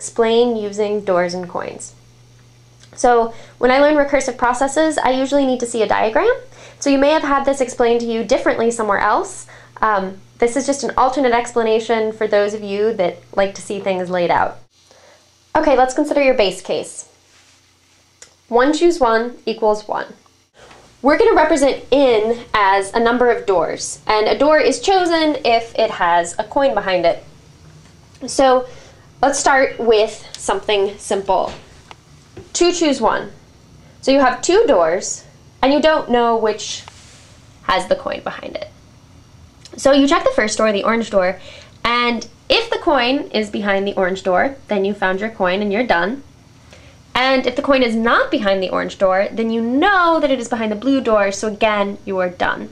Explain using doors and coins. So when I learn recursive processes, I usually need to see a diagram. So you may have had this explained to you differently somewhere else. This is just an alternate explanation for those of you that like to see things laid out. Okay, let's consider your base case. 1 choose 1 equals 1. We're going to represent in as a number of doors, and a door is chosen if it has a coin behind it. So let's start with something simple. 2 choose 1. So you have 2 doors, and you don't know which has the coin behind it. So you check the first door, the orange door, and if the coin is behind the orange door, then you found your coin and you're done. And if the coin is not behind the orange door, then you know that it is behind the blue door, so again, you are done.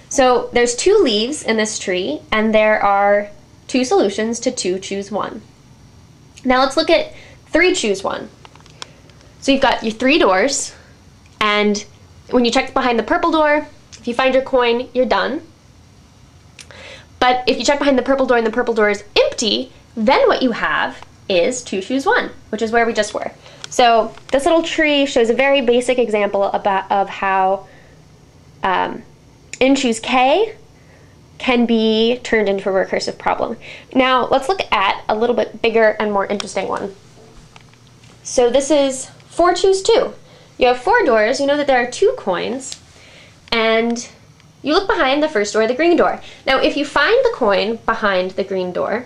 So there's 2 leaves in this tree, and there are 2 solutions to 2 choose 1. Now let's look at 3 choose 1. So you've got your 3 doors, and when you check behind the purple door, if you find your coin, you're done. But if you check behind the purple door and the purple door is empty, then what you have is 2 choose 1, which is where we just were. So this little tree shows a very basic example of how in choose K can be turned into a recursive problem. Now let's look at a little bit bigger and more interesting one. So this is 4 choose 2. You have 4 doors, you know that there are 2 coins, and you look behind the first door, the green door. Now if you find the coin behind the green door,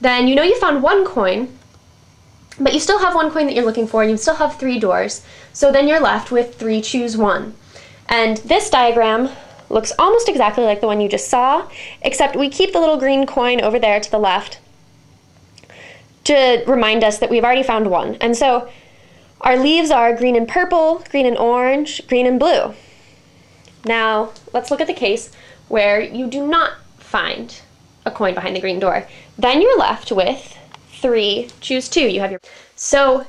then you know you found 1 coin, but you still have 1 coin that you're looking for, and you still have 3 doors, so then you're left with 3 choose 1. And this diagram looks almost exactly like the one you just saw, except we keep the little green coin over there to the left to remind us that we've already found 1. And so our leaves are green and purple, green and orange, green and blue. Now let's look at the case where you do not find a coin behind the green door. Then you're left with 3 choose 2. You have your so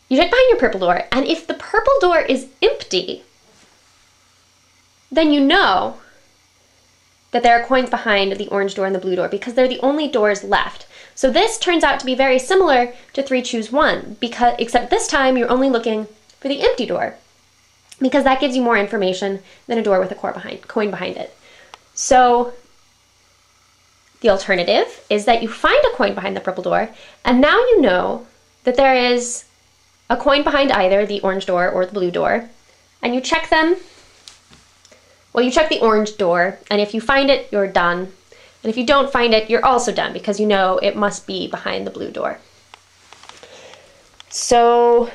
you check behind your purple door, and if the purple door is empty, then you know that there are coins behind the orange door and the blue door because they're the only doors left. So this turns out to be very similar to 3 choose 1, except this time you're only looking for the empty door, because that gives you more information than a door with a coin behind it. So the alternative is that you find a coin behind the purple door, and now you know that there is a coin behind either the orange door or the blue door, and you check them. Well, you check the orange door, and if you find it, you're done. And if you don't find it, you're also done, because you know it must be behind the blue door. So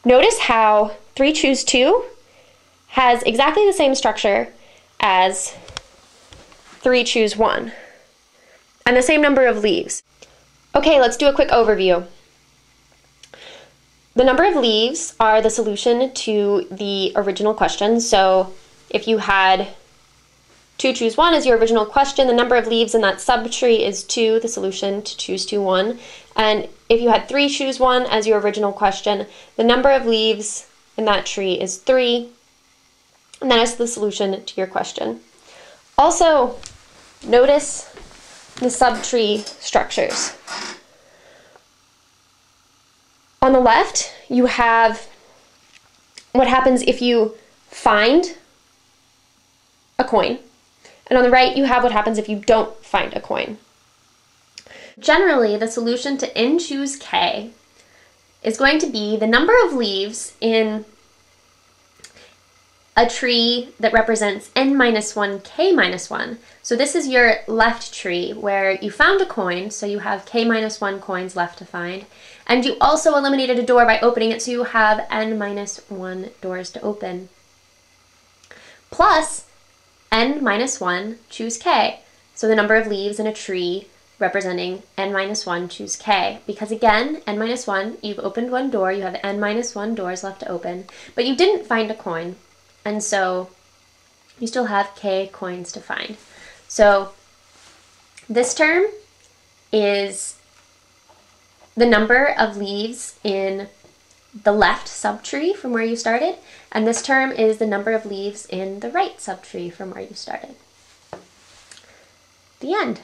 notice how 3 choose 2 has exactly the same structure as 3 choose 1, and the same number of leaves. Okay, let's do a quick overview. The number of leaves are the solution to the original question. So if you had 2 choose 1 as your original question, the number of leaves in that subtree is 2, the solution to choose 2, 1. And if you had 3 choose 1 as your original question, the number of leaves in that tree is 3, and that is the solution to your question. Also, notice the subtree structures. On the left, you have what happens if you find a coin, and on the right, you have what happens if you don't find a coin. Generally, the solution to n choose k is going to be the number of leaves in a tree that represents n minus 1, k minus 1. So this is your left tree where you found a coin, so you have k minus 1 coins left to find. And you also eliminated a door by opening it, so you have n minus 1 doors to open. Plus n minus 1 choose k. So the number of leaves in a tree representing n minus 1 choose k. Because again, n minus 1, you've opened 1 door, you have n minus 1 doors left to open, but you didn't find a coin. And so you still have k coins to find. So this term is the number of leaves in the left subtree from where you started, and this term is the number of leaves in the right subtree from where you started. The end.